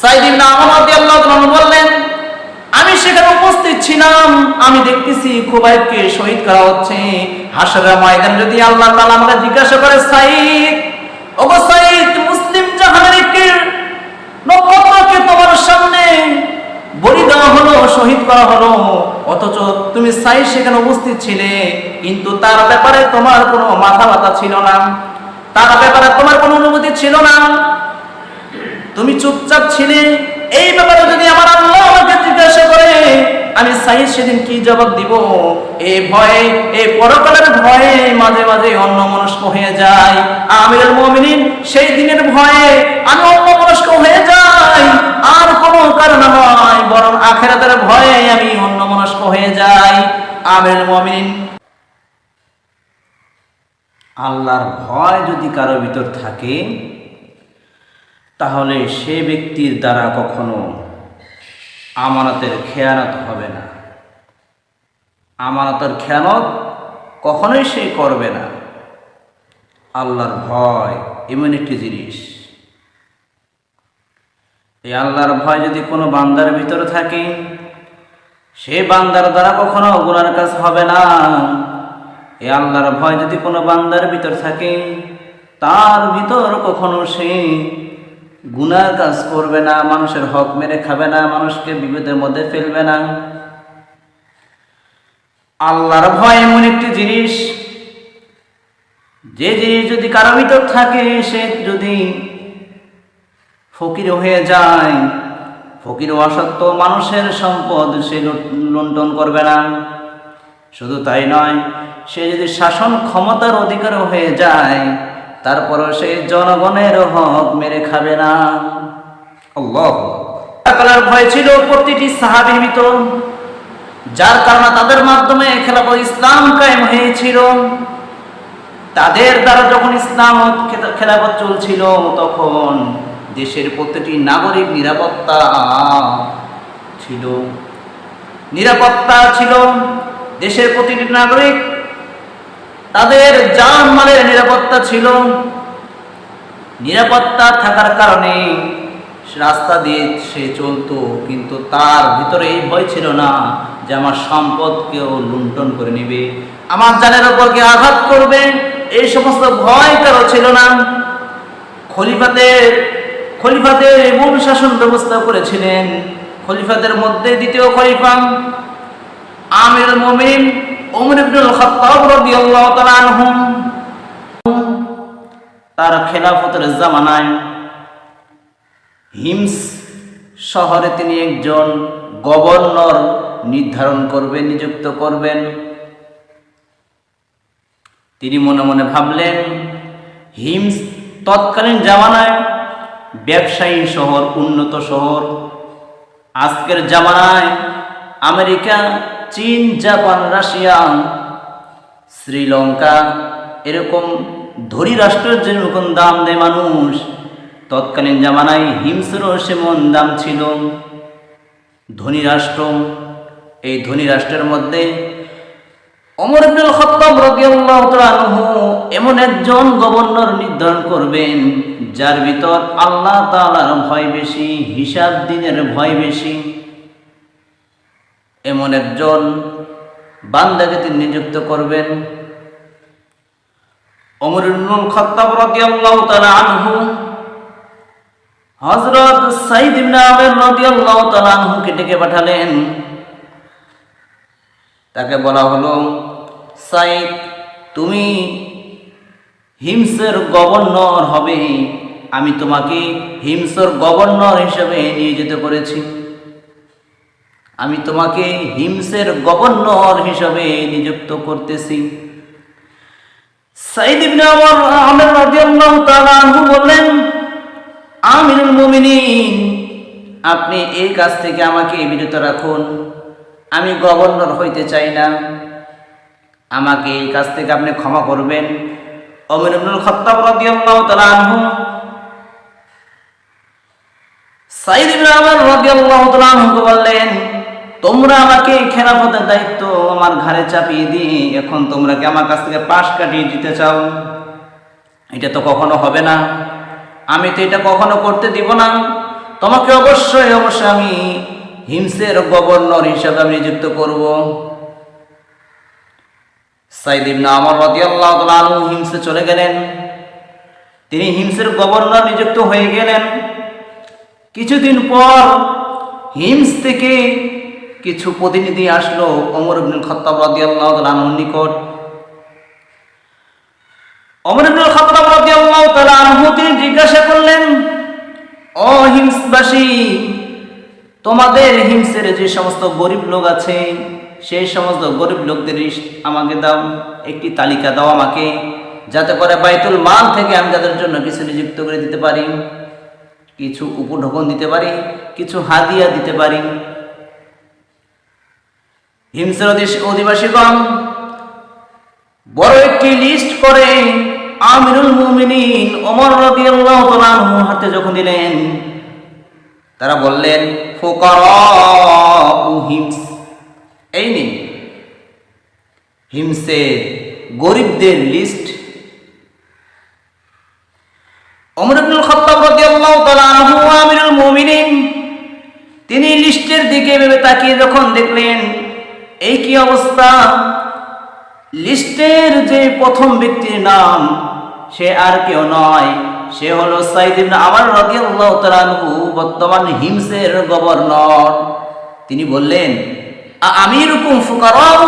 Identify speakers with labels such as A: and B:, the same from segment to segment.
A: সাইদ ইবনে আমর রাদিয়াল্লাহু তাআলা বললেন, আমি সেখানে উপস্থিত ছিলাম, আমি দেখতেছি খুবাইবকে শহীদ করা হচ্ছে। হাশরের ময়দানে যদি আল্লাহ তাআলা আমাকে জিজ্ঞাসা করে, সাইদ, ওগো সাইদ, মুসলিম জাহানের একটি নক্ষত্রকে তোমার সামনে বলি দেওয়া হলো, শহীদ করা হলো, অথচ তুমি সাইদ সেখানে উপস্থিত ছিলে, কিন্তু তার ব্যাপারে তোমার কোনো মাথা ব্যথা ছিল না, তার ব্যাপারে তোমার কোনো অনুভূতি ছিল না, তুমি চুপচাপ ছিলে। এই ব্যাপারে যদি আমার আল্লাহ আমাকে জিজ্ঞাসা করে, আমি সাইদ সেদিন কি জবাব দিব? এই ভয়ে, এই পরকালের ভয়ে মাঝে মাঝে অন্যমনস্ক হয়ে যায়। আমিরুল মুমিনিন, সেই দিনের ভয়ে আমি অন্যমনস্ক হয়ে যাই, আর কোনো কারণ নয়, বরং আখিরাতের ভয়ে আমি অন্যমনস্ক হয়ে যাই। আমিরুল মুমিনিন, আল্লাহর ভয় যদি কারো ভিতর থাকে, তাহলে সে ব্যক্তির দ্বারা কখনো আমানতের খেয়ানত হবে না, আমানতের খেয়ানত কখনোই সে করবে না। আল্লাহর ভয় এমন একটি জিনিস, এই আল্লাহর ভয় যদি কোনো বান্দার ভিতরে থাকে, সে বান্দার দ্বারা কখনো গুনার কাজ হবে না। এই আল্লাহর ভয় যদি কোনো বান্দার ভিতর থাকে, তার ভিতর কখনো সে গুনার কাজ করবে না, মানুষের হক মেরে খাবে না, মানুষকে বিপদের মধ্যে ফেলবে না। আল্লাহর ভয় এমন একটি জিনিস, যে জিনিস যদি কারো ভিতর থাকে, সে যদি ফকির হয়ে যায়, ফকির হওয়া সত্ত্বেও মানুষের সম্পদ সে লুণ্ঠন করবে না। শুধু তাই নয়, সে যদি শাসন ক্ষমতার অধিকার হয়ে যায়, তারপরও সে জনগণের হক মেরে খাবে না। আল্লাহু আকবার। ভয় ছিল প্রতিটি সাহাবীর ভিতর, যার কারণে তাদের মাধ্যমে খেলাফত ইসলাম কায়েম হয়েছিল। তাদের দ্বারা যখন ইসলাম খেলাফত চলছিল, তখন দেশের প্রতিটি নাগরিক নিরাপত্তা ছিল, নিরাপত্তা ছিল। দেশের প্রতিটি নাগরিক তাদের জান মালের নিরাপত্তা ছিল। নিরাপত্তা থাকার কারণে রাস্তা দিয়ে সে চলতো, কিন্তু তার ভিতরে এই ভয় ছিল না যে আমার সম্পদ কেউ লুণ্ঠন করে নেবে, আমার জানের উপর কে আঘাত করবে। এই সমস্ত ভয় কারো ছিল না। খলিফাদের এমন শাসন ব্যবস্থা করেছিলেন, খলিফাদের মধ্যে দ্বিতীয় খলিফা আমিরুল মুমিনিন ওমর ইবনুল খাত্তাব রাদিয়াল্লাহু তাআলা আনহু, তার খেলাফতের জামানায় হিমস শহরে তিনি একজন গভর্নর নির্ধারণ করবেন, নিযুক্ত করবেন। তিনি মনে মনে ভাবলেন, হিমস তৎকালীন জামানায় ব্যবসায়ী শহর, উন্নত শহর। আজকের জামানায় আমেরিকা, চীন, জাপান, রাশিয়া, শ্রীলঙ্কা, এরকম ধনী রাষ্ট্রের যেরকম দাম দেয় মানুষ, তৎকালীন জামানায় হিমসেরও সেমন দাম ছিল। ধনী রাষ্ট্র, এই ধনী রাষ্ট্রের মধ্যে ওমর ইবনুল খাত্তাব রাদিয়াল্লাহু তাআলা আনহু এমন একজন গভর্নর নির্ধারণ করবেন, যার ভিতর আল্লাহ তাআলার ভয় বেশি, হিসাব দিনের ভয় বেশি। এমন একজন বান্দাকে তিনি নিযুক্ত করবেন। ওমর ইবনুল খাত্তাব রাদিয়াল্লাহু তাআলা আনহু হযরত সাইদ ইবনে আমর রাদিয়াল্লাহু তাআলা আনহুকে ডেকে পাঠালেন। তাকে বলা হলো, সাইদ, তুমি হিমসের গভর্নর হবে, আমি তোমাকে হিমসের গভর্নর হিসেবে নিয়োজিত করেছি, আমি তোমাকে হিমসের গভর্নর হিসেবে নিযুক্ত করতেছি। সাইদ ইবনে আমর রাদিয়াল্লাহু তাআলা আনহু বললেন, আমিরুল মুমিনিন, আপনি এই কাজ থেকে আমাকে বিরত রাখুন, আমি গভর্নর হইতে চাই না, আমাকে এই কাজ থেকে আপনি ক্ষমা করবেন। ওমর ইবনুল খাত্তাব রাদিয়াল্লাহু তাআলা আনহু সাইদ ইবনে আমর রাদিয়াল্লাহু তাআলা আনহুকে বললেন, তোমরা আমাকে খেলাফতের দায়িত্ব আমার ঘাড়ে চাপিয়ে দিয়ে এখন তোমরা কি আমার কাছ থেকে পাশ কাটিয়ে দিতে চাও? এটা তো কখনো হবে না, আমি তো এটা কখনো করতে দিব না। তোমাকে অবশ্যই অবশ্যই আমি হিমসের গভর্নর হিসাবে আমি নিযুক্ত করব। সাইদ ইবনে আমর রাদিয়াল্লাহু তাআলা আনহু হিমসে চলে গেলেন। তিনি হিমসের গভর্নর নিযুক্ত হয়ে গেলেন। কিছুদিন পর হিমস থেকে কিছু প্রতিনিধি আসলো ওমর ইবনুল খাত্তাব রাদিয়াল্লাহু তাআলা আনহুর নিকট। ওমর ইবনুল খাত্তাব রাদিয়াল্লাহু তাআলা আনহু তিনি জিজ্ঞাসা করলেন, ও হিমসবাসী, তোমাদের হিমসের যে সমস্ত গরিব লোক আছে সেই সমস্ত গরিব লোকদের লিস্ট আমাকে দাও, একটি তালিকা দাও আমাকে, যাতে করে বাইতুল মাল থেকে আমি তাদের জন্য কিছু নিযুক্ত করে দিতে পারি, কিছু উপঢৌকন দিতে পারি, কিছু হাদিয়া দিতে পারি। হিমসের অধিবাসীগণ বড় একটি লিস্ট করে আমিরুল মুমিনিন ওমর রাদিয়াল্লাহু তাআলা আনহু হাতে যখন দিলেন, তারা বললেন, ফুকারাউ হিমস, এই নিন হিমসের গরিবদের লিস্ট। ওমর ইবনুল খাত্তাব রাদিয়াল্লাহু তাআলা আনহু আমিরুল মুমিনিন তিনি লিস্টের দিকে ভেবে তাকিয়ে যখন দেখলেন এই কি অবস্থা, লিস্টের যে প্রথম ব্যক্তির নাম সে আর কেউ নয়, সে হলো সাইদ ইবনে আমর রাদিয়াল্লাহু তাআলা আনহু, বর্তমান হিমসের গভর্নর। তিনি বললেন, আমিরুকুম ফুকারাউ,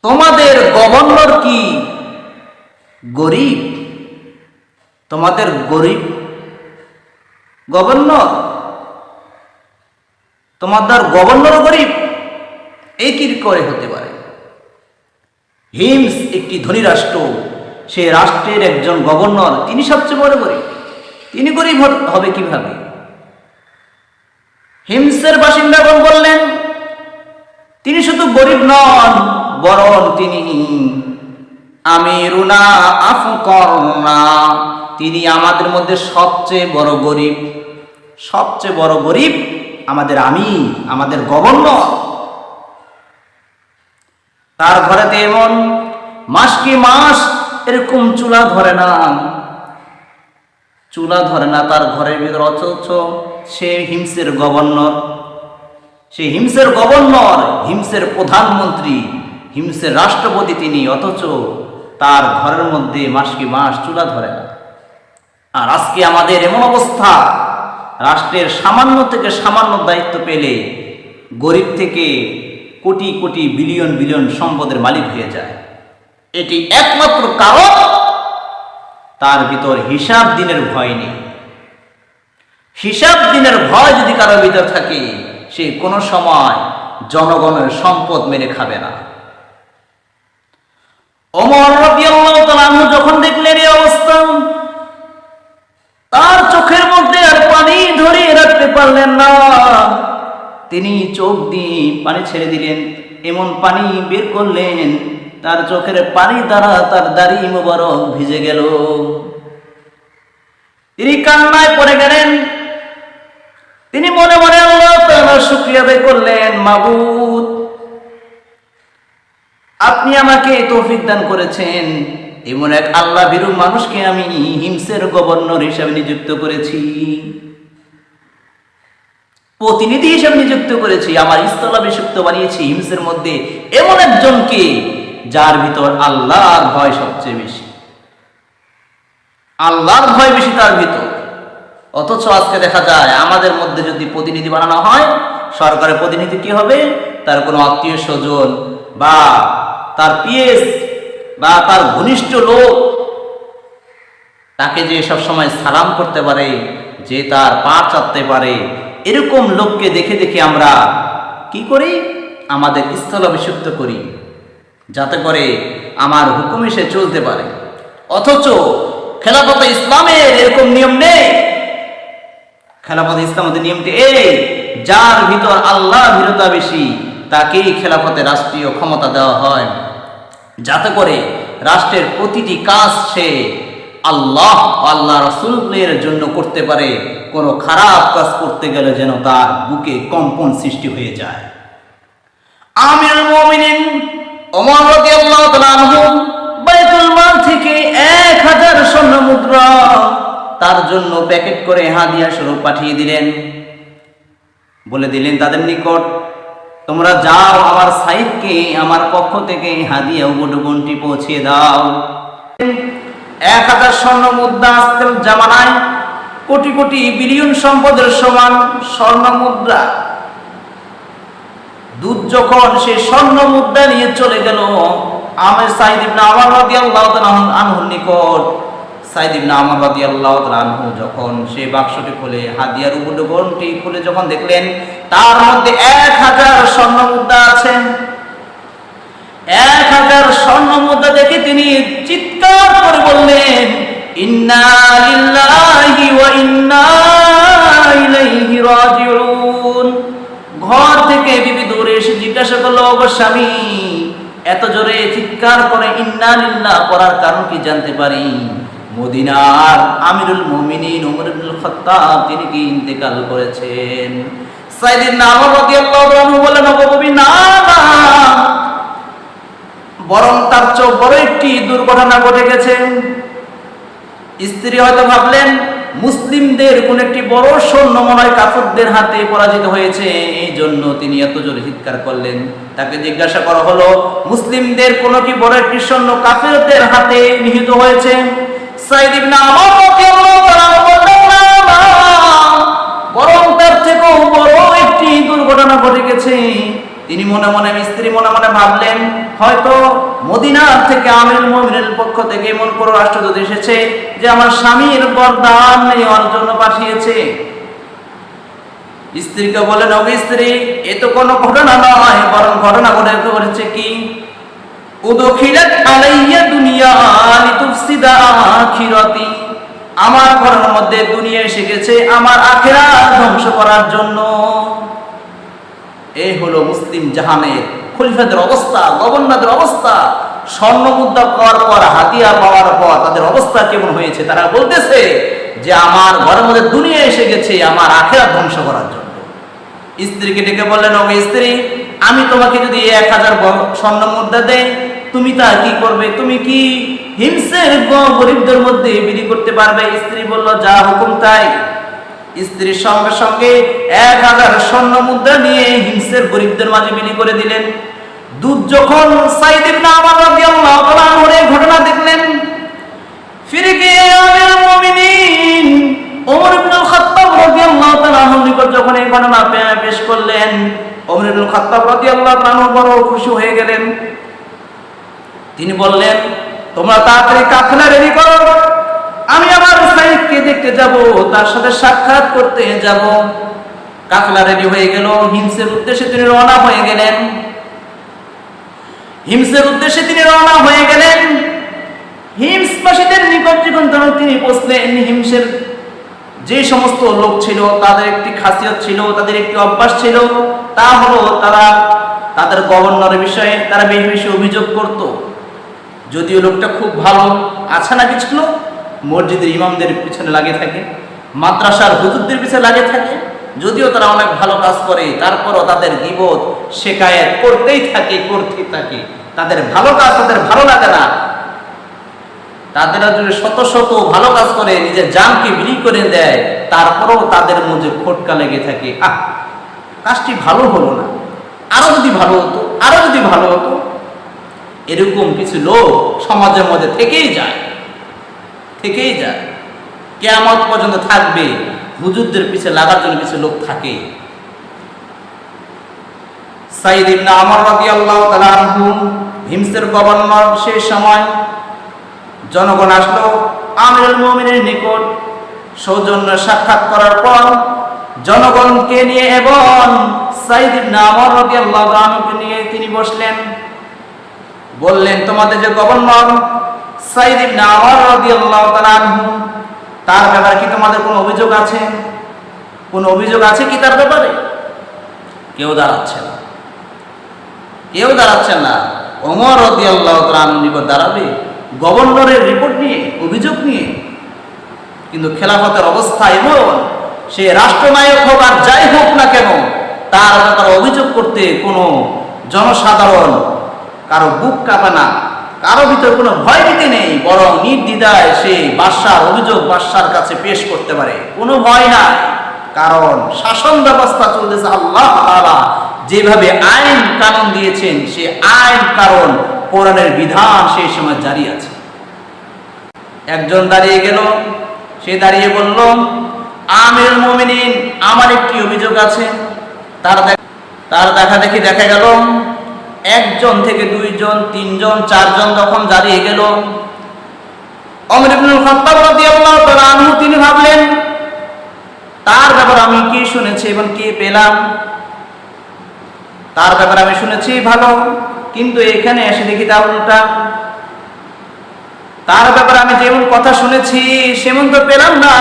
A: তোমাদের গভর্নর কি গরিব? তোমাদের গরিব গভর্নর, তোমাদের গভর্নর গরিব? এই কি করে হতে পারে? হিমস একটি ধনী রাষ্ট্র, সেই রাষ্ট্রের একজন গভর্নর তিনি সবচেয়ে বড় গরিব, তিনি গরিব হবে কিভাবে? হিমসের বাসিন্দাগণ বললেন, তিনি শুধু গরিব নন, বরং তিনি আমিরুনা আফকরনা, তিনি আমাদের মধ্যে সবচেয়ে বড় গরিব, সবচেয়ে বড় গরিব আমাদের আমির, আমাদের গভর্নর। তার ঘরেতে এমন মাস কি মাস এরকম চুলা ধরে না, চুলা ধরে না তার ঘরের ভিতর, অথচ সে হিমসের গভর্নর, সে হিমসের গভর্নর, হিমসের প্রধানমন্ত্রী, হিমসের রাষ্ট্রপতি তিনি, অথচ তার ঘরের মধ্যে মাস কি মাস চুলা ধরে না। আর আজকে আমাদের এমন অবস্থা, রাষ্ট্রের সামান্য থেকে সামান্য দায়িত্ব পেলে গরিব থেকে কোটি কোটি বিলিয়ন বিলিয়ন সম্পদের মালিক হয়ে যায়। এটি একমাত্র কারণ তার ভিতর হিসাব দিনের ভয় নেই। হিসাব দিনের ভয় যদি কারোর ভিতর থাকে, সে কোনো সময় জনগণের সম্পদ মেরে খাবে না। ওমর রাদিয়াল্লাহু তাআলা আনহু যখন দেখলেন এই অবস্থা, তার চোখের মধ্যে আর পানি ধরে রাখতে পারলেন না, তিনি চোখ দিয়ে পানি ছেড়ে দিলেন, এমন পানি বের করলেন তার চোখের পানি দ্বারা তার দাড়ি মোবারক ভিজে গেল। তিনি কান্নায় পড়ে গেলেন। তিনি মনে মনে আল্লাহ তাআলার শুকরিয়া আদায় করলেন, মাবুদ, আপনি আমাকে তৌফিক দান করেছেন, এমন এক আল্লাহ ভীরু মানুষকে আমি হিমসের গভর্নর হিসেবে নিযুক্ত করেছি, প্রতিনিধি হিসেবে নিযুক্ত করেছি, আমার স্থলাভিষিক্ত বানিয়েছি হিমসের মধ্যে এমন একজনকে যার ভিতর আল্লাহর ভয় সবচেয়ে বেশি, আল্লাহর ভয় বেশি তার ভিতর। অথচ আজকে দেখা যায় আমাদের মধ্যে যদি প্রতিনিধি বানানো হয়, সরকারের প্রতিনিধি কি হবে? তার কোনো আত্মীয় স্বজন বা তার পিএস বা তার ঘনিষ্ঠ লোক, তাকে যে সব সময় সালাম করতে পারে, যে তার পা চাটতে পারে, এরকম লোককে দেখে দেখে আমরা কি করি? আমাদের স্থলাভিষিক্ত করি, যাতে করে আমার হুকুমে সে চলতে পারে। অথচ খেলাফতে ইসলামের এরকম নিয়ম নেই। খেলাফতে ইসলামের নিয়মটি এই, যার ভিতর আল্লাহ ভীরতা বেশি তাকেই খেলাফতে রাষ্ট্রীয় ক্ষমতা দেওয়া হয়, যাতে করে রাষ্ট্রের প্রতিটি কাজ সে আল্লাহ আল্লাহ রাসূলের জন্য করতে পারে। কোনো খারাপ কাজ করতে গেলে যেন তার বুকে কম্পন সৃষ্টি হয়ে যায়। আমিরুল মুমিনিন ওমর রাদিয়াল্লাহু তাআলা আনহু বাইতুল মাল থেকে 1000 স্বর্ণ মুদ্রা তার জন্য প্যাকেট করে হাদিয়া স্বরূপ পাঠিয়ে দিলেন। বলে দিলেন তাদের নিকট, তোমরা যাও আমার সাইদকে আমার পক্ষ থেকে হাদিয়া উপঢৌকনটি পৌঁছে দাও। 1000 স্বর্ণ মুদ্রা আজকাল জামানায় কোটি কোটি বিলিয়ন সম্পদের সমান স্বর্ণ মুদ্রা। দুধ যখন সেই স্বর্ণ মুদ্রা নিয়ে চলে গেল আমের সাইদ ইবনে আমর রাদিয়াল্লাহু তাআলা আনহুর নিকট, সাইদ ইবনে আমর রাদিয়াল্লাহু তাআলা আনহু যখন সেই বাক্সটি খুলে হাদিয়ার উপঢৌকনটি খুলে যখন দেখলেন তার মধ্যে 1000 স্বর্ণ মুদ্রা আছে। 1000 স্বর্ণ মুদ্রা দেখে তিনি চিৎকার করে বললেন, ইন্না লিল্লাহি ওয়া ইন্না ইলাইহি রাজিউন। ঘর থেকে বিবি দৌড়ে এসে জিজ্ঞাসা করলো, ওগো স্বামী, এত জোরে চিৎকার করে ইন্না লিল্লাহ পড়ার কারণ কি জানতে পারি? মদিনার আমিরুল মুমিনিন ওমর ইবনুল খাত্তাব তিনি কি ইন্তেকাল করেছেন। সাইদ ইবনে আমর রাদিয়াল্লাহু আনহু বললেন, ওগো নবী, না না, বরং তার চেয়ে বড় একটি দুর্ঘটনা ঘটে গেছে। স্ত্রী হয়তো ভাবলেন মুসলিমদের কোন একটি বড় সৈন্য মনে হয় কাফেরদের হাতে পরাজিত হয়েছে, এই জন্য তিনি এত জোরে চিৎকার করলেন। তাকে জিজ্ঞাসা করা হলো, মুসলিমদের কোন কি বড় একটি সৈন্য কাফেরদের হাতে নিহত হয়েছে? সাইদ ইবনে আমর রাদিয়াল্লাহু তাআলা বললেন, না, বরং তার থেকেও বড় একটি দুর্ঘটনা ঘটে গেছে। তিনি মনে মনে, স্ত্রী মনে মনে ভাবলেন হয়তো মদিনার থেকে আমিরুল মুমিনের পক্ষ থেকে এমন কোন রাষ্ট্রদূত এসেছে যে আমার স্বামীর বরদান নেওয়ার জন্য পাঠিয়েছে। স্ত্রীকে বলেন, ও স্ত্রী, এ তো কোনো ঘটনা নয়, বরং ঘটনা ঘটেছে কি, উদখিলাত আলাইয়া দুনিয়া লিতুফসিদা আখিরাতি। আমার ঘরের মধ্যে দুনিয়া এসে গেছে আমার আখিরাত ধ্বংস করার জন্য। এই হলো মুসলিম জাহানের খলিফাদের অবস্থা, গভর্নরদের অবস্থা। স্বর্ণ মুদ্রা পাওয়ার পর, হাদিয়া পাওয়ার পর তাদের অবস্থা কেমন হয়েছে? তারা বলতেছে যে আমার ঘরের মধ্যে দুনিয়া এসে গেছে আমার আখিরাত ধ্বংস করার জন্য। স্ত্রীকে ডেকে বললেন, ও স্ত্রী, আমি তোমাকে যদি 1000 স্বর্ণ মুদ্রা দেই, তুমি তা কি করবে? তুমি কি হিমসের গরিবদের মধ্যে বিলি করতে পারবে? স্ত্রী বলল, যা হুকুম তাই। স্ত্রীর সঙ্গে সঙ্গে 1000 স্বর্ণ মুদ্রা নিয়ে হিমসের গরিবদের মাঝে বিলি করে দিলেন। দুধ যখন সাইদ ইবনে আমর রাদিয়াল্লাহু তাআলা আনহু ঘটনা দেখলেন, ফিরে গিয়ে আমিরুল মুমিনিন ওমর ইবনুল খাত্তাব রাদিয়াল্লাহু তাআলা আনহু নিকট যখন এই ঘটনা পেশ করলেন, ওমর ইবনুল খাত্তাব রাদিয়াল্লাহু তাআলা আনহু বড় খুশি হয়ে গেলেন। তিনি বললেন, তোমরা তাড়াতাড়ি কাফেলা রেডি করো, আমি আমার সাইদকে দেখতে যাব, তার সাথে সাক্ষাৎ করতে যাব। কাফেলা রেডি হয়ে গেল, হিমসের উদ্দেশ্যে তিনি রওনা হয়ে গেলেন। হিমসের উদ্দেশ্যে তিনি রওনা হয়ে গেলেন। হিমসবাসীদের নিকট যখন তিনি পৌঁছলেন, হিমসের যে সমস্ত লোক ছিল তাদের একটি খাসিয়ত ছিল, তাদের একটি অভ্যাস ছিল, তা হলো তারা তাদের গভর্নরের বিষয়ে তারা বেশি বেশি অভিযোগ করত। যদিও লোকটা খুব ভালো, আছে না কিছু লোক মসজিদের ইমামদের পিছনে লাগে থাকে, মাদ্রাসার হুজুরদের পিছনে লাগে থাকে, যদিও তারা অনেক ভালো কাজ করে, তারপরও তাদের গীবত শিকায়েত করতেই থাকে। তাদের ভালো কাজ তাদের ভালো লাগে না। তাদের যদি শত শত ভালো কাজ করে নিজের জানকে বিলি করে দেয়, তারপরেও তাদের মধ্যে খটকা লেগে থাকে, কাজটি ভালো হলো না, আরো যদি ভালো হতো, আরো যদি ভালো হতো। এরকম কিছু লোক সমাজের মধ্যে থেকেই যায়। কিয়ামত পর্যন্ত থাকবে, হুজুরদের পিছে লাগার জন্য কিছু লোক থাকে। সাইদ ইবনে আমর রাদিয়াল্লাহু তাআলা আনহু হিমসের গভর্নর। সেই সময় জনগণ আসলো আমিরুল মুমিনের নিকট সৌজন্য সাক্ষাৎ করার পর জনগণকে নিয়ে এবং সাইদ ইবনে আমর রাদিয়াল্লাহু তাআলা আনহুকে নিয়ে তিনি বসলেন। বললেন, তোমাদের যে গভর্নর সাইদ ইবনে আমর রাদিয়াল্লাহু তাআলা আনহু, তার ব্যাপারে কি তোমাদের কোনো অভিযোগ আছে? কোনো অভিযোগ আছে কি তার ব্যাপারে? কেউ দাঁড়াচ্ছে না। ওমর রাদিয়াল্লাহু তাআলা আনহু নিকট দাঁড়াবে গভর্নরের রিপোর্ট নিয়ে, অভিযোগ নিয়ে? কিন্তু খেলাফতের অবস্থা এমন, সে রাষ্ট্রনায়ক হোক আর যাই হোক না কেন, তার ব্যাপারে অভিযোগ করতে কোনো জনসাধারণ কারো বুক কাঁপে না, কারো ভিতর কোনো ভয় ভীতি নেই, বরং নির্দ্বিধায় সে বাদশার অভিযোগ বাদশার কাছে পেশ করতে পারে, কোনো ভয় নাই। কারণ শাসন ব্যবস্থা চলতেছে, আল্লাহ তাআলা যেভাবে আইন কানুন দিয়েছেন সে আইন কারণ কোরআনের বিধান সেই সময় জারি আছে। একজন দাঁড়িয়ে গেল, সে দাঁড়িয়ে বলল, আমিরুল মুমিনিন, আমার একটি অভিযোগ আছে। তার দেখা দেখি দেখা গেল একজন থেকে দুইজন, তিনজন, চারজন যখন দাঁড়িয়ে গেল, ওমর ইবনুল খাত্তাব রাদিয়াল্লাহু তাআলা আনহু তিনি ভাবলেন, তার ব্যাপারে আমি কি শুনেছি এবং কি পেলাম? তার ব্যাপারে আমি শুনেছি ভালো, কিন্তু এখানে এসে দেখি তা উল্টা। তার ব্যাপারে আমি যেমন কথা শুনেছি সেমন তো পেলাম না,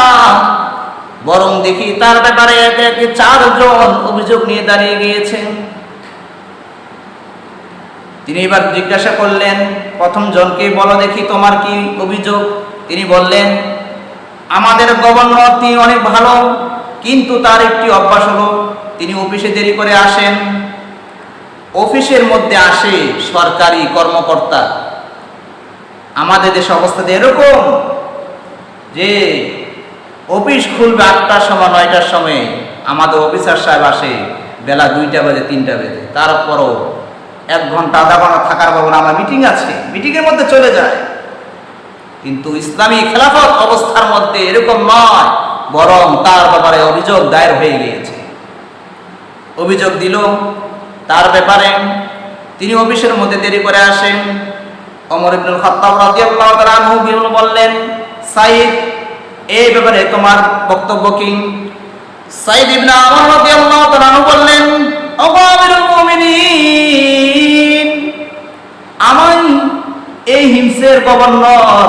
A: বরং দেখি তার ব্যাপারে একে একে চারজন অভিযোগ নিয়ে দাঁড়িয়ে গিয়েছেন। তিনি এবার জিজ্ঞাসা করলেন প্রথম জনকে, বলো দেখি তোমার কি অভিযোগ? তিনি বললেন, আমাদের গভর্নর তিনি অনেক ভালো, কিন্তু তার একটি অভ্যাস হলো তিনি অফিসে দেরি করে আসেন। অফিসের মধ্যে আসে সরকারি কর্মকর্তা। আমাদের দেশে অবস্থা এরকম যে অফিস খুলবে 8টার সময়, 9টার সময়, আমাদের অফিসার সাহেব আসে বেলা 2টা বাজে, 3টা বাজে, তারপরও 1 ঘন্টা আধা ঘন্টা থাকার ভাবনা, আমার মিটিং আছে, মিটিংয়ের মধ্যে চলে যায়। কিন্তু ইসলামী খেলাফত অবস্থার মধ্যে এরকম নয়, বরং তার ব্যাপারে অভিযোগ দায়ের হয়ে গিয়েছে। অভিযোগ দিল তার ব্যাপারে, তিনি অফিসের মধ্যে দেরি করে আসেন। ওমর ইবনুল খাত্তাব রাদিয়াল্লাহু তাআলা আনহু বললেন, সাইদ, এই ব্যাপারে তোমার বক্তব্য কি? সাইদ ইবনে আমর রাদিয়াল্লাহু তাআলা আনহু বললেন, ও আমিরুল মুমিনিন, আমি এই হিমসের গভর্নর,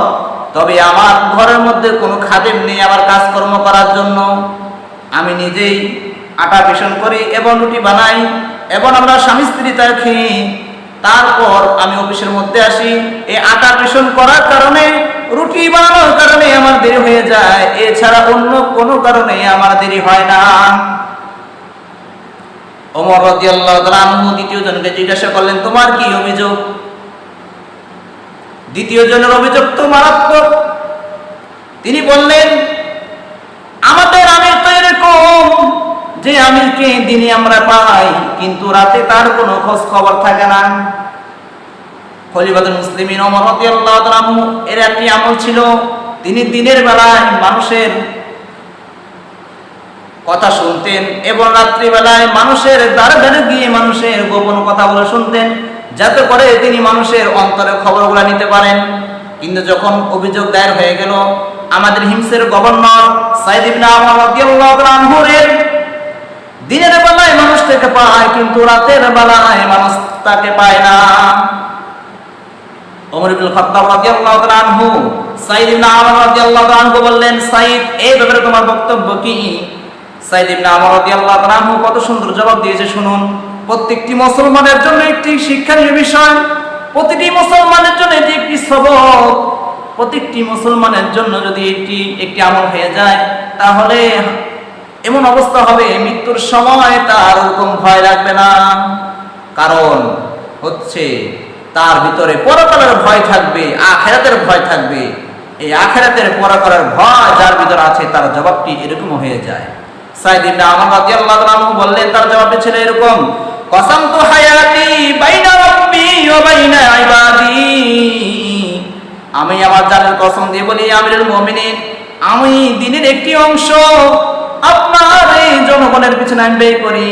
A: তবে আমার ঘরের মধ্যে কোনো খাদেম নেই আমার কাজকর্ম করার জন্য। আমি নিজেই আটা পেষণ করি এবং রুটি বানাই, এবং আমরা স্বামী স্ত্রী তার খেয়ে তারপর আমি অফিসের মধ্যে আসি। এই আটা পেষণ করার কারণে, রুটি বানানোর কারণে আমার দেরি হয়ে যায়, এছাড়া অন্য কোনো কারণে আমার দেরি হয় না। ওমর রাদিয়াল্লাহু তাআলা আনহু দ্বিতীয় জনকে জিজ্ঞাসা করলেন, তোমার কি অভিযোগ? দ্বিতীয় জনের অভিযোগ তো মারাত্মক। তিনি বললেন, আমাদের আমির তো এরকম যে আমিরকে দিনে আমরা পাই, কিন্তু রাতে তার কোনো খোঁজ খবর থাকে না। খলিফাতুল মুসলিমিন ওমর রাদিয়াল্লাহু তাআলা আনহু এর একটি আমল ছিল, তিনি দিনের বেলায় মানুষের কথা শুনতেন এবং রাত্রি বেলায় মানুষের দ্বারে দ্বারে গিয়ে মানুষের গোপন কথাগুলো শুনতেন, যাতে করে তিনি মানুষের অন্তরের খবরগুলো নিতে পারেন। কিন্তু যখন অভিযোগ দায়ের হয়ে গেল আমাদের হিমসের গভর্নর সাইদ ইবনে আমর রাদিয়াল্লাহু তাআলা আনহুর, দিনের বেলায় মানুষ তাকে পায়, কিন্তু রাতের বেলায় মানুষ তাকে পায় না। ওমর ইবনুল খাত্তাব রাদিয়াল্লাহু তাআলা আনহু সাইদ ইবনে আমর রাদিয়াল্লাহু তাআলা আনহু বললেন, সাইদ, এই ব্যাপারে তোমার বক্তব্য কি? সাইদ ইবনে আমর রাদিয়াল্লাহু তাআলা আনহু কত সুন্দর জবাব দিয়েছে শুনুন। প্রত্যেকটি মুসলমানের জন্য একটি শিক্ষণীয় বিষয়, প্রতিটি মুসলমানের জন্য এটি একটি সবক। প্রত্যেকটি মুসলমানের জন্য যদি একটি আমল হয়ে যায়, তাহলে এমন অবস্থা হবে মৃত্যুর সময় তার ওরকম ভয় লাগবে না। কারণ হচ্ছে তার ভিতরে পরকালের ভয় থাকবে, আখিরাতের ভয় থাকবে। এই আখিরাতের পরকালের ভয় যার ভিতরে আছে তার জবাবটি এরকম হয়ে যায়। সাইদ ইবনে আমর রাদিয়াল্লাহু তাআলা আনহু বললেন, তার জবাবটি ছিল এরকম, কসামতু হায়াতি বাইনা রাব্বি ওয়া বাইনা ইবাদি, আমি আমার জানের কসম দিয়ে বলি আমিরুল মুমিনিন, আমি দিনের একটি অংশ আপনার এই জনগণের পিছনে আমি ব্যয় করি,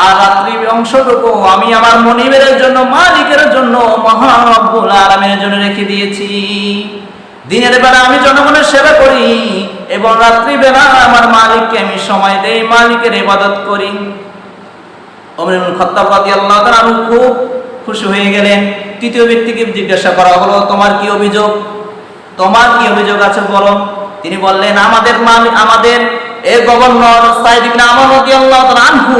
A: আর রাত্রির অংশটুকু আমি আমার মনিবের জন্য, মালিকের জন্য, মহান রব্বুল আলামিনের জন্য রেখে দিয়েছি। দিনের বেলা আমি জনগণের সেবা করি এবং রাত্রি বেলা আমার মালিককে আমি সময় দেই, মালিকের ইবাদত করি। ওমর ইবনুল খাত্তাব রাদিয়াল্লাহু তাআলা আনহু খুব খুশি হয়ে গেলেন। তৃতীয় ব্যক্তিকে জিজ্ঞাসা করা হলো, তোমার কি অভিযোগ? তোমার কি অভিযোগ আছে বলো। তিনি বললেন, আমাদের এই গভর্নর সাইদ ইবনে আমর রাদিয়াল্লাহু তাআলা আনহু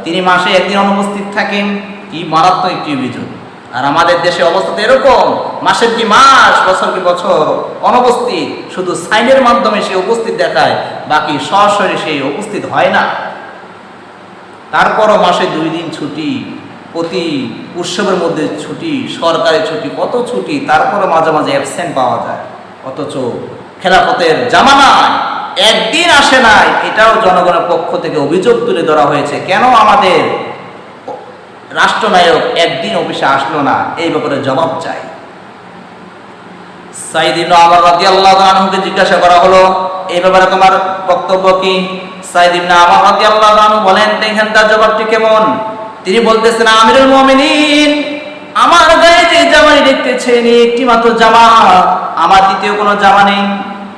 A: তিনি মাসে একদিন অনুপস্থিত থাকেন। কি মারাত্মক একটি অভিযোগ! আর আমাদের দেশে অবস্থা এরকম, মাসের কি মাস, বছর কি বছর অনুপস্থিত, শুধু সাইনের মাধ্যমে সে উপস্থিত দেখায়, বাকি সরাসরি সে উপস্থিত হয় না। তারপরও মাসে 2 দিন ছুটি, প্রতি উৎসবের মধ্যে ছুটি, সরকারি ছুটি, কত ছুটি, তারপরে মাঝে মাঝে অ্যাবসেন্ট পাওয়া যায়। অথচ খেলাফতের জামানায় একদিন আসে নাই, এটাও জনগণের পক্ষ থেকে অভিযোগ তুলে ধরা হয়েছে। কেন আমাদের রাষ্ট্রনায়ক একদিন অফিসে আসলো না, এই ব্যাপারে জবাব চাই। সাইদ ইবনে ওমর রাদিয়াল্লাহু আনহুকে জিজ্ঞাসা করা হলো, এই ব্যাপারে তোমার বক্তব্য কি? সাইদ ইবনে ওমর রাদিয়াল্লাহু আনহু বলেন, দেখেন তার জবাবটি কেমন। তিনি বলতেছেন, আমিরুল মুমিনিন, আমার গায়ে যে জামাটি দেখতেছেন একটি মাত্র জামা, আমার দ্বিতীয় কোনো জামা নেই।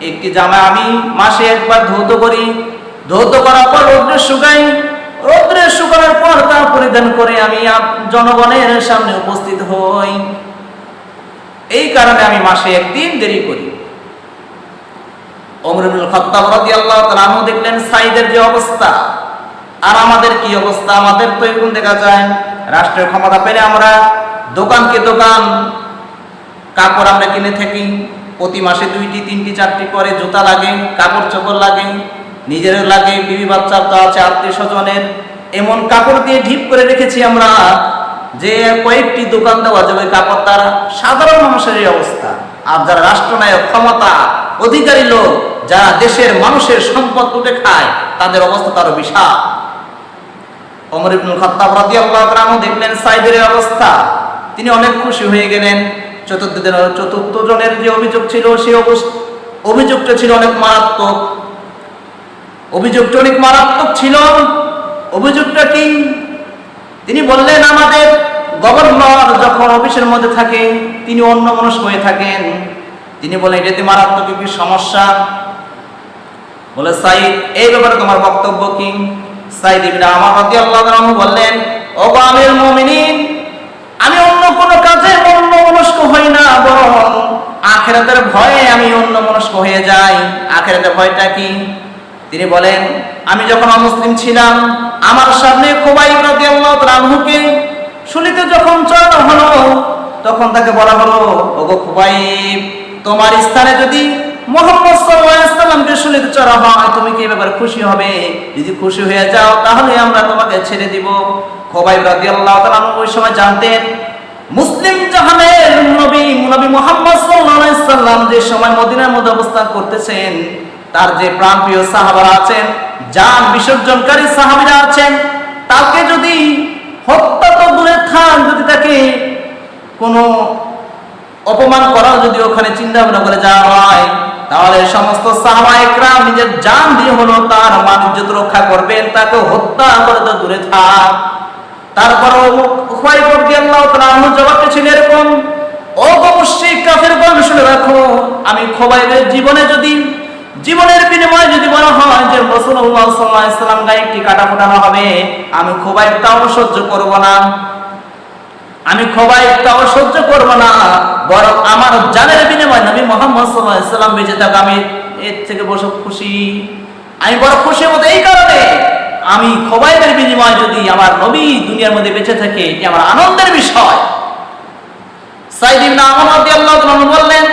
A: একটি জামা আমি মাসে একবার ধৌত করি, ধৌত করার পর রৌদ্রে শুকাই, রৌদ্রে শুকানোর পর তা পরিধান করে আমি জনগণের সামনে উপস্থিত হই। এই কারণে আমি মাসে একদিন দেরি করি। ওমর ইবনুল খাত্তাব রাদিয়াল্লাহু তাআলা আনহু দেখলেন সাইদের যে অবস্থা, আর আমাদের কি অবস্থা। আমাদের তো এরকম দেখা যায়, রাষ্ট্রের ক্ষমতা পেলে আমরা দোকানকে দোকান কাপড় আমরা কিনে থাকি, প্রতি মাসে 2টি 3টি 4টি করে জুতা লাগে, কাপড় চোপড় লাগে, নিজের লাগে, বিবি বাচ্চার তো আছে, আত্মীয় স্বজনের, এমন কাপড় দিয়ে ঢিপ করে রেখেছি আমরা যে কয়েকটি দোকান দেওয়া যাবে কাপড়। তার সাধারণ মানুষের এই অবস্থা। আর যারা রাষ্ট্রনায়ক, ক্ষমতা অধিকারী লোক, যারা দেশের মানুষের সম্পদ লুটে খায়, তাদের অবস্থা তারও বিশাল। ওমর ইবনুল খাত্তাব রাদিয়াল্লাহু তাআলা আনহু দেখলেন সাইদের অবস্থা, তিনি অনেক খুশি হয়ে গেলেন। চতুর্থ জনের যে অভিযোগ ছিল, সেই অভিযোগটা ছিল অনেক মারাত্মক। অভিযোগটা অনেক মারাত্মক ছিল। অভিযোগটা কি? তিনি বললেন, আমাদের গভর্নর যখন অফিসের মধ্যে থাকে, তিনি অন্যমনস্ক হয়ে থাকেন। তিনি বলেন, এটাতে মারাত্মক কি সমস্যা? বলে, সাইদ, এই ব্যাপারে তোমার বক্তব্য কি? সাইদ ইবনে ওমর রাদিয়াল্লাহু আনহু বললেন, ও আমিরুল মুমিনিন, আমি অন্য কোনো কাজে অন্যমনস্ক হই না, বরং আখিরাতের ভয়ে আমি অন্যমনস্ক হয়ে যাই। আখিরাতের ভয়টা কি? তিনি বলেন, আমি যখন অমুসলিম ছিলাম, আমার সামনে খুবাইব রাদিয়াল্লাহু তাআলা আনহুকে শুলিতে যখন চড়ানো হলো, তখন তাকে বলা হলো, ওগো খুবাইব, তোমার স্থানে যদি মুহাম্মদ সাল্লাল্লাহু আলাইহি ওয়াসাল্লামকে শুলিতে চড়া হয়, তুমি কি এ ব্যাপারে খুশি হবে? যদি খুশি হয়ে যাও, তাহলে আমরা তোমাকে ছেড়ে দিব। খুবাইব রাদিয়াল্লাহু তাআলা আনহু ওই সময় জানতেন মুসলিম জাহানের নবী মুহাম্মদ সাল্লাল্লাহু আলাইহি ওয়াসাল্লাম যে সময় মদিনার মধ্যে অবস্থান করতেছেন, তার যে প্রাণপ্রিয় সাহাবারা আছেন, জান বিসর্জনকারী সাহাবীরা আছেন, তাকে যদি হত্যা তো দূরে থাক, যদি তাকে কোনো অপমান করাও যদি ওখানে চিন্তা ভাবনা করে যাওয়া হয়, তাহলে সমস্ত সাহাবা একরাম নিজের জান দিয়ে হলো তার মান ইজ্জত রক্ষা করবেন, তাকে হত্যা করে তো দূরে থাক। তারপরও খুবাইব রাদিয়াল্লাহু তাআলা আনহু জবাবটা ছিল এরকম, ও গো মুশরিক কাফেরগণ, শুনে রাখো, আমি খুবাইবের জীবনের বিনিময়ে যদি বলা হয় যে রাসূলুল্লাহ সাল্লাল্লাহু আলাইহি ওয়াসাল্লাম গায়ে একটি কাটা ফোটানো হবে, আমি খুবাইব তাও সহ্য করব না। আমি খুবাইব তাও সহ্য করব না, বরং আমার জানের বিনিময়ে নবী মুহাম্মদ সাল্লাল্লাহু আলাইহি ওয়াসাল্লাম বেঁচে থাকা, আমি এর থেকে বড় খুশি। আমি বড় খুশি হব এই কারণে, আমি খুবাইবের বিনিময়ে যদি আমার নবী দুনিয়ার মধ্যে বেঁচে থাকে, এটি আমার আনন্দের বিষয়। সাইদ ইবনে ওমর রাদিয়াল্লাহু তাআলা বললেন,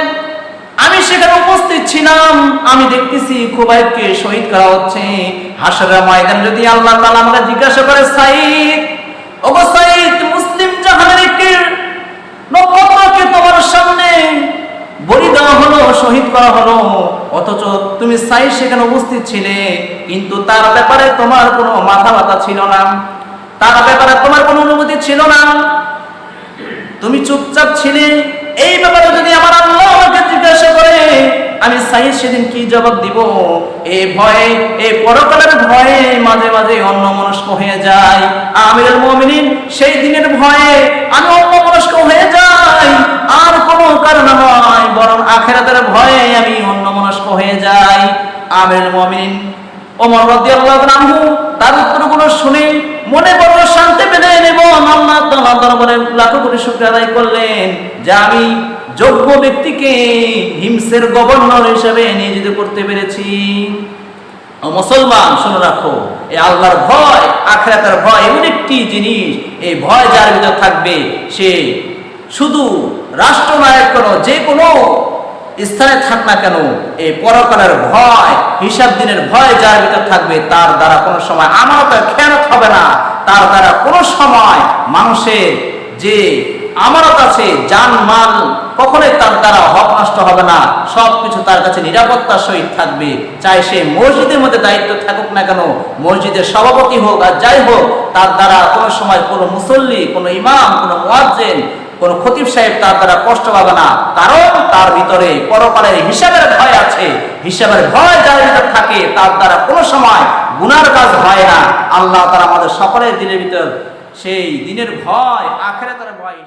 A: আমি সেখানে উপস্থিত ছিলাম, আমি দেখতেছি খুবাইবকে শহীদ করা হচ্ছে। হাশরের ময়দানে যদি আল্লাহ তাআলা আমাকে জিজ্ঞাসা করে, সাইদ, ওগো সাইদ, মুসলিম জাহানের একটি নক্ষত্রকে তোমার সামনে বলি দেওয়া হলো, শহীদ করা হলো, অথচ তুমি সাইদ সেখানে উপস্থিত ছিলে, কিন্তু তার ব্যাপারে তোমার কোনো মাথা ব্যথা ছিল না, তার ব্যাপারে তোমার কোনো অনুভূতি ছিল না, তুমি চুপচাপ ছিলে। এই ব্যাপারে যদি আমার আল্লাহ আমাকে জিজ্ঞাসা করে, আমি সাইদ সেদিন কি জবাব দিব? এই ভয়ে, এই পরকালের ভয়ে মাঝে মাঝে অন্যমনস্ক হয়ে যায়। আমিরুল মুমিনিন, সেই দিনের ভয়ে আমি অন্যমনস্ক হয়ে যাই, আর কোনো কারণ নয়, বরং আখিরাতের ভয়ে আমি অন্যমনস্ক হয়ে যাই। আমিরুল মুমিনিন ওমর রাদিয়াল্লাহু আনহু তার উত্তরগুলো শুনে মনে বড় শান্তি পেলেন এবং আল্লাহ তাআলার দরবারে লাখো কোটি শুকরিয়া আদায় করলেন যে আমি যোগ্য ব্যক্তিকে হিমসের গভর্নর হিসেবে নিয়োজিত করতে পেরেছি। মুসলমান, শুনে রাখো, এই আল্লাহর ভয়, আখিরাতের ভয় এমন একটি জিনিস, এই ভয় যার ভিতর থাকবে, সে শুধু রাষ্ট্রনায়ক কেন, যে কোনো স্থানে থাক না কেন, এই পরকালের ভয়, হিসাব দিনের ভয় যার ভিতর থাকবে, তার দ্বারা কোনো সময় আমানতের খেয়ানত হবে না, তার দ্বারা কোনো সময় মানুষের যে আমানত আছে, জান মাল, কখনোই তার দ্বারা হক নষ্ট হবে না, সবকিছু তার কাছে নিরাপত্তার সহিত থাকবে। চাই সে মসজিদের মধ্যে দায়িত্ব থাকুক না কেন, মসজিদের সভাপতি হোক আর যাই হোক, তার দ্বারা কোনো সময় কোনো মুসল্লি, কোনো ইমাম, কোনো মুয়াজ্জিন, কোন খতিব সাহেব তার দ্বারা কষ্ট পাবে না, কারণ তার ভিতরে পরকালের হিসাবের ভয় আছে। হিসাবের ভয় যার ভিতরে থাকে তার দ্বারা কোনো সময় গুনার কাজ হয় না। আল্লাহ তাআলা আমাদের সকলের দিনের ভিতর সেই দিনের ভয়, আখিরাতের ভয়